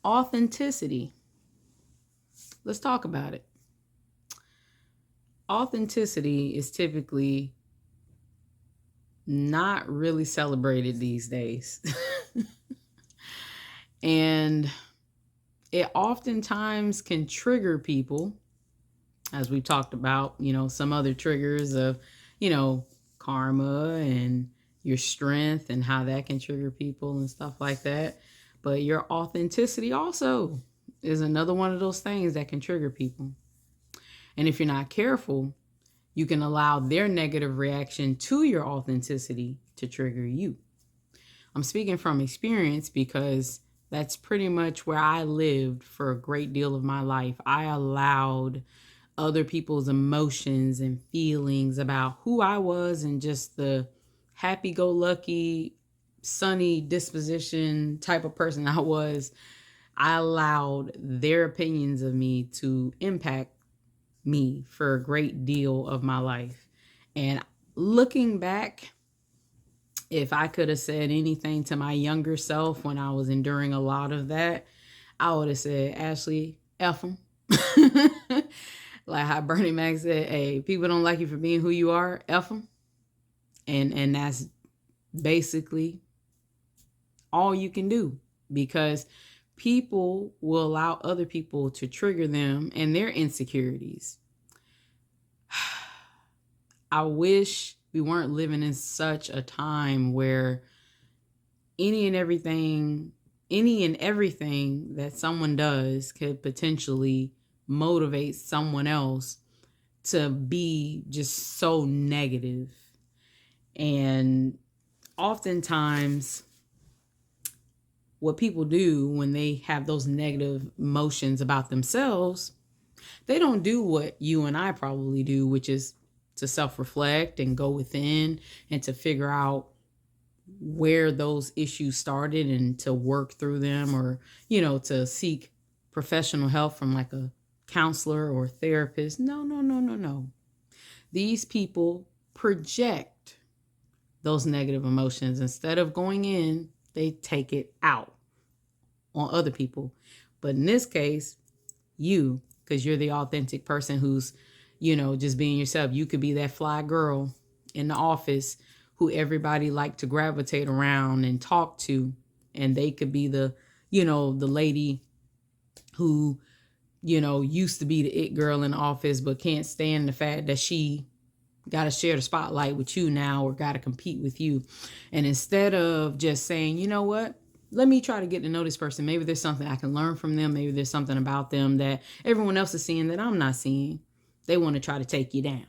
Authenticity. Let's talk about it. Authenticity is typically not really celebrated these days. And it oftentimes can trigger people, as we talked about, some other triggers of, karma and your strength and how that can trigger people and stuff like that. But your authenticity also is another one of those things that can trigger people. And if you're not careful, you can allow their negative reaction to your authenticity to trigger you. I'm speaking from experience because that's pretty much where I lived for a great deal of my life. I allowed other people's emotions and feelings about who I was and just the happy-go-lucky, sunny disposition type of person I was. I allowed their opinions of me to impact me for a great deal of my life. And looking back, if I could have said anything to my younger self when I was enduring a lot of that, I would have said, Ashley, F them. Like how Bernie Mac said, hey, people don't like you for being who you are, F them. And that's basically all you can do, because people will allow other people to trigger them and their insecurities. I wish we weren't living in such a time where any and everything that someone does could potentially motivate someone else to be just so negative. And oftentimes what people do when they have those negative emotions about themselves, they don't do what you and I probably do, which is to self-reflect and go within and to figure out where those issues started and to work through them, or, to seek professional help from like a counselor or therapist. No. These people project those negative emotions. Instead of going in, they take it out on other people. But in this case, you, because you're the authentic person who's, just being yourself. You could be that fly girl in the office who everybody like to gravitate around and talk to. And they could be the lady who, used to be the it girl in the office, but can't stand the fact that she got to share the spotlight with you now or got to compete with you. And instead of just saying, you know what, let me try to get to know this person. Maybe there's something I can learn from them. Maybe there's something about them that everyone else is seeing that I'm not seeing. They want to try to take you down.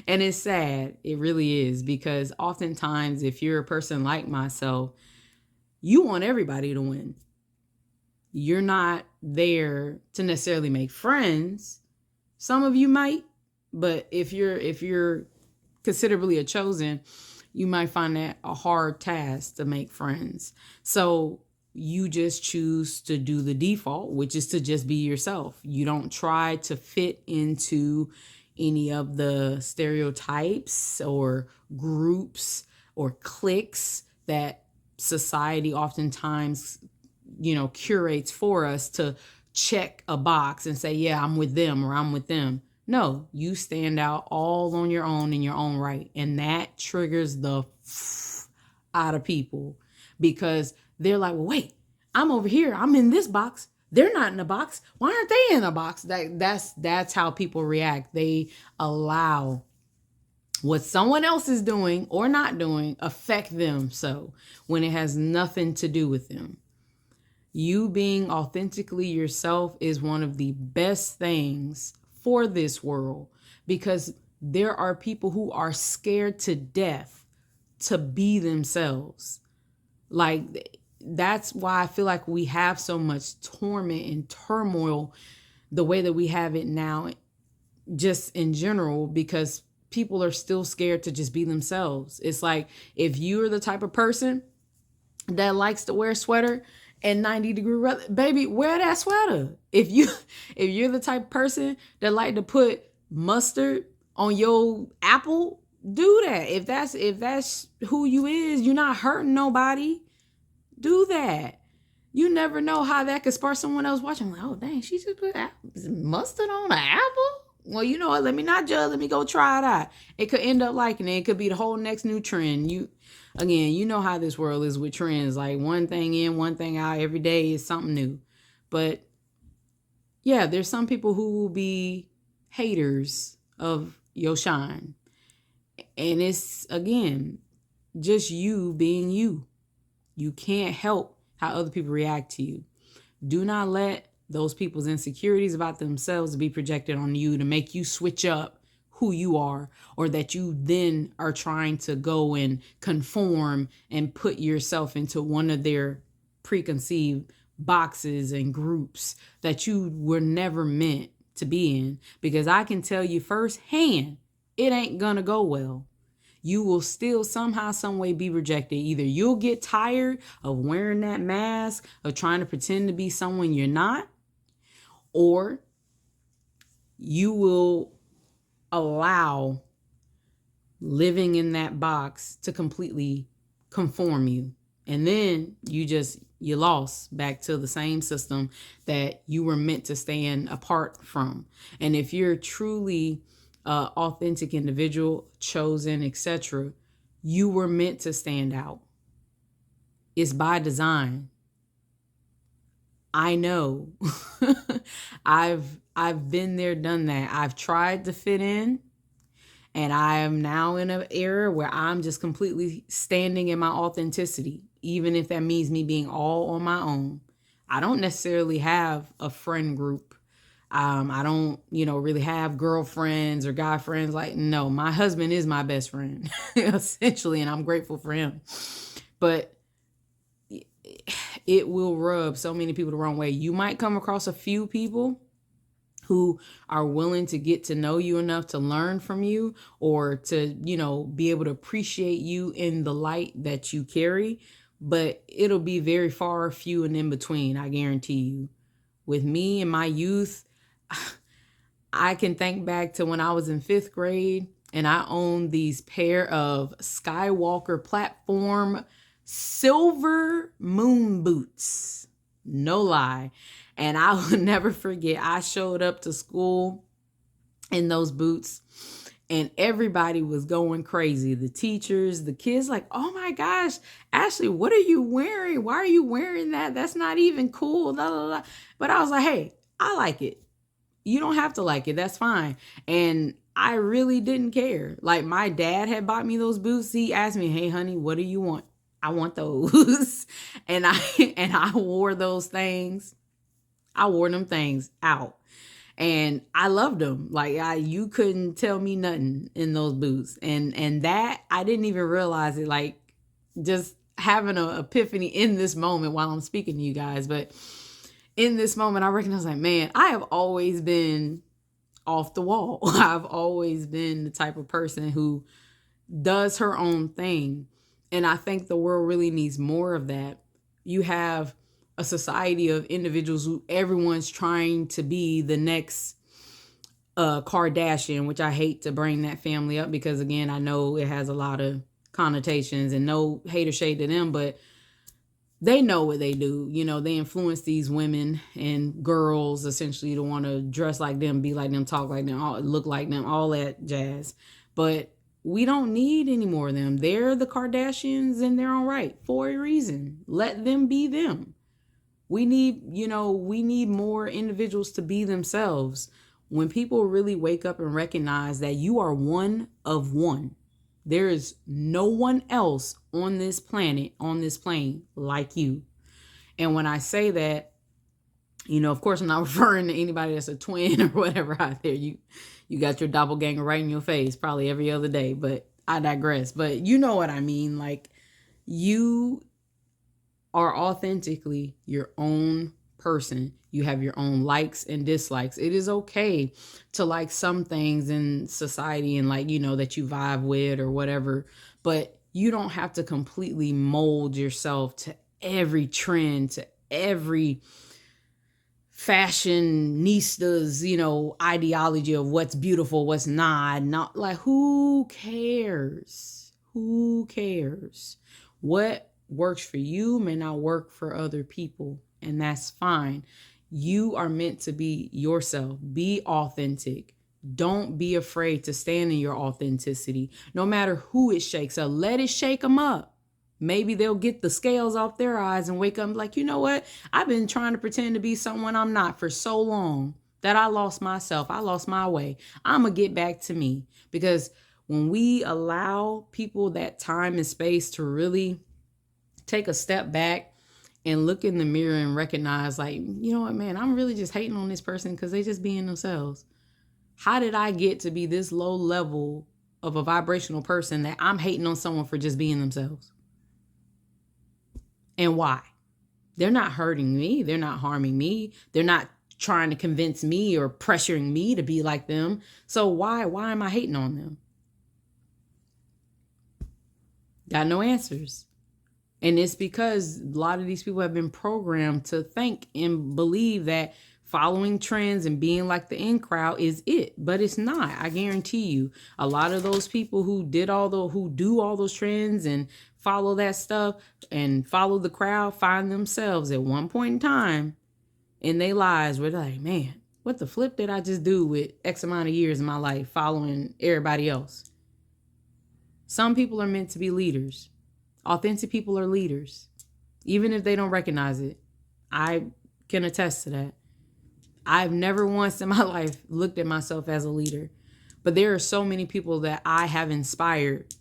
And it's sad. It really is, because oftentimes if you're a person like myself, you want everybody to win. You're not there to necessarily make friends. Some of you might, but if you're considerably a chosen, you might find that a hard task to make friends. So you just choose to do the default, which is to just be yourself. You don't try to fit into any of the stereotypes or groups or cliques that society oftentimes, curates for us to check a box and say, yeah, I'm with them or I'm with them. No, you stand out all on your own in your own right. And that triggers the out of people, because they're like, well, wait, I'm over here. I'm in this box. They're not in a box. Why aren't they in a box? That's how people react. They allow what someone else is doing or not doing affect them, so when it has nothing to do with them. You being authentically yourself is one of the best things for this world, because there are people who are scared to death to be themselves. Like, that's why I feel like we have so much torment and turmoil the way that we have it now, just in general, because people are still scared to just be themselves. It's like, if you're the type of person that likes to wear a sweater and 90-degree weather, baby, wear that sweater. If you're the type of person that like to put mustard on your apple, do that. If that's who you is, you're not hurting nobody. Do that. You never know how that could spark someone else watching. Like, oh, dang, she just put mustard on an apple? Well, you know what? Let me not judge. Let me go try it out. It could end up liking it. It could be the whole next new trend. Again, you know how this world is with trends. Like one thing in, one thing out. Every day is something new. But yeah, there's some people who will be haters of your shine. And it's, again, just you being you. You can't help how other people react to you. Do not let those people's insecurities about themselves be projected on you to make you switch up who you are, or that you then are trying to go and conform and put yourself into one of their preconceived boxes and groups that you were never meant to be in. Because I can tell you firsthand, it ain't gonna go well. You will still somehow, some way be rejected. Either you'll get tired of wearing that mask, of trying to pretend to be someone you're not, or you will allow living in that box to completely conform you. And then you lost back to the same system that you were meant to stand apart from. And if you're truly authentic individual, chosen, etc., you were meant to stand out. It's by design. I know. I've been there, done that. I've tried to fit in, and I am now in an era where I'm just completely standing in my authenticity, even if that means me being all on my own. I don't necessarily have a friend group. I don't, really have girlfriends or guy friends. Like, no, my husband is my best friend, essentially, and I'm grateful for him. But it will rub so many people the wrong way. You might come across a few people who are willing to get to know you enough to learn from you, or to, be able to appreciate you in the light that you carry. But it'll be very far, few and in between, I guarantee you. With me in my youth, I can think back to when I was in 5th grade and I owned these pair of Skywalker platform silver moon boots. No lie. And I will never forget, I showed up to school in those boots and everybody was going crazy. The teachers, the kids, like, oh my gosh, Ashley, what are you wearing? Why are you wearing that? That's not even cool. Blah, blah, blah. But I was like, hey, I like it. You don't have to like it. That's fine. And I really didn't care. Like, my dad had bought me those boots. He asked me, hey, honey, what do you want? I want those. and I wore those things. I wore them things out. And I loved them. Like, you couldn't tell me nothing in those boots. And that, I didn't even realize it. Like, just having an epiphany in this moment while I'm speaking to you guys. But in this moment, I recognize, like, man, I have always been off the wall. I've always been the type of person who does her own thing. And I think the world really needs more of that. You have a society of individuals who everyone's trying to be the next Kardashian, which I hate to bring that family up because, again, I know it has a lot of connotations, and no hate or shade to them, but they know what they do. They influence these women and girls essentially to want to dress like them, be like them, talk like them, look like them, all that jazz. But we don't need any more of them. They're the Kardashians in their own right for a reason. Let them be them. We need more individuals to be themselves. When people really wake up and recognize that you are one of one, there is no one else on this planet, on this plane, like you. And when I say that, of course, I'm not referring to anybody that's a twin or whatever out there. You got your doppelganger right in your face probably every other day, but I digress. But you know what I mean? Like, you are authentically your own person. You have your own likes and dislikes. It is okay to like some things in society and that you vibe with or whatever, but you don't have to completely mold yourself to every trend, to every fashionista's, ideology of what's beautiful, what's not like, who cares? Who cares? What works for you may not work for other people, and that's fine. You are meant to be yourself. Be authentic. Don't be afraid to stand in your authenticity. No matter who it shakes up, let it shake them up. Maybe they'll get the scales off their eyes and wake up like, you know what? I've been trying to pretend to be someone I'm not for so long that I lost myself. I lost my way. I'm going to get back to me. Because when we allow people that time and space to really take a step back and look in the mirror and recognize, like, you know what, man, I'm really just hating on this person because they just being themselves. How did I get to be this low level of a vibrational person that I'm hating on someone for just being themselves? And why? They're not hurting me. They're not harming me. They're not trying to convince me or pressuring me to be like them. So why am I hating on them? Got no answers. And it's because a lot of these people have been programmed to think and believe that following trends and being like the in crowd is it, but it's not. I guarantee you, a lot of those people who do all those trends and follow that stuff and follow the crowd find themselves at one point in time in their lives where they're like, man, what the flip did I just do with X amount of years in my life following everybody else? Some people are meant to be leaders. Authentic people are leaders, even if they don't recognize it. I can attest to that. I've never once in my life looked at myself as a leader, but there are so many people that I have inspired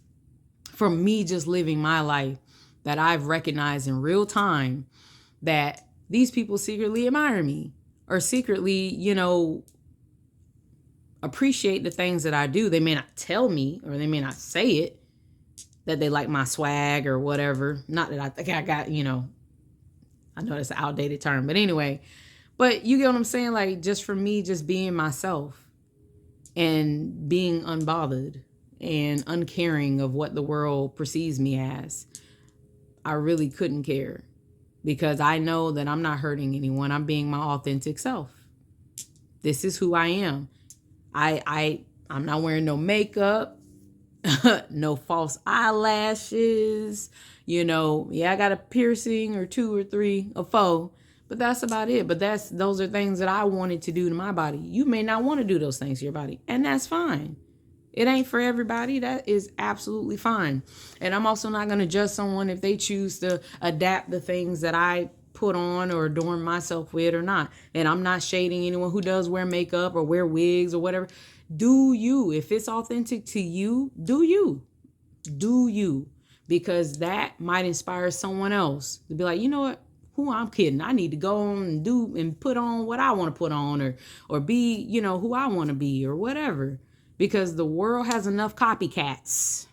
from me just living my life that I've recognized in real time that these people secretly admire me or secretly, appreciate the things that I do. They may not tell me or they may not say it, that they like my swag or whatever. Not that I think I got, I know that's an outdated term, but anyway, but you get what I'm saying? Like, just for me, just being myself and being unbothered and uncaring of what the world perceives me as, I really couldn't care because I know that I'm not hurting anyone. I'm being my authentic self. This is who I am. I'm not wearing no makeup, no false eyelashes, I got a piercing or 2 or 3 or 4, but that's about it. But those are things that I wanted to do to my body. You may not want to do those things to your body, and that's fine. It ain't for everybody. That is absolutely fine. And I'm also not going to judge someone if they choose to adapt the things that I put on or adorn myself with or not. And I'm not shading anyone who does wear makeup or wear wigs or whatever. Do you. If it's authentic to you, do you. Do you. Because that might inspire someone else to be like, you know what? Who I'm kidding. I need to go on and do and put on what I want to put on or be, who I want to be or whatever. Because the world has enough copycats.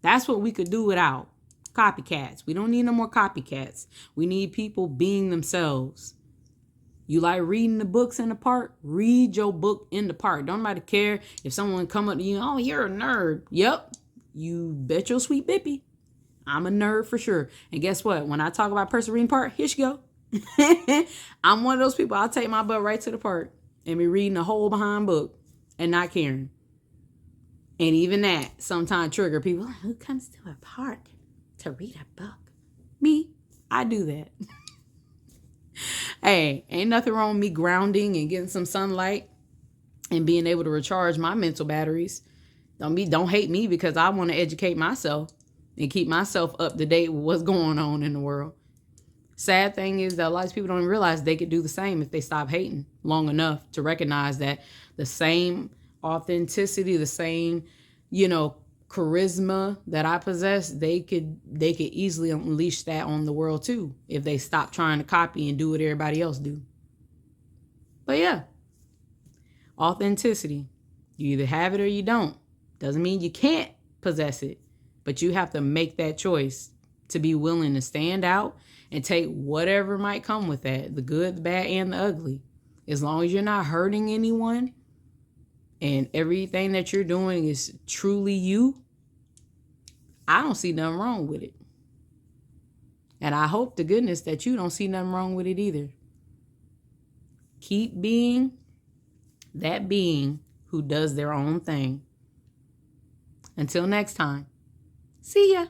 That's what we could do without. Copycats. We don't need no more copycats. We need people being themselves. You like reading the books in the park? Read your book in the park. Don't nobody care if someone come up to you, oh, you're a nerd. Yep. You bet your sweet bippy. I'm a nerd for sure. And guess what? When I talk about person reading park, here she go. I'm one of those people. I'll take my butt right to the park and be reading the whole behind book and not caring. And even that sometimes trigger people. Who comes to a park to read a book? Me. I do that. Hey, ain't nothing wrong with me grounding and getting some sunlight and being able to recharge my mental batteries. Don't hate me because I want to educate myself and keep myself up to date with what's going on in the world. Sad thing is that a lot of people don't even realize they could do the same if they stop hating long enough to recognize that the same authenticity, the same, charisma that I possess, they could easily unleash that on the world too if they stop trying to copy and do what everybody else do. But yeah, authenticity. You either have it or you don't. Doesn't mean you can't possess it, but you have to make that choice to be willing to stand out and take whatever might come with that, the good, the bad, and the ugly. As long as you're not hurting anyone and everything that you're doing is truly you, I don't see nothing wrong with it. And I hope to goodness that you don't see nothing wrong with it either. Keep being that being who does their own thing. Until next time, see ya.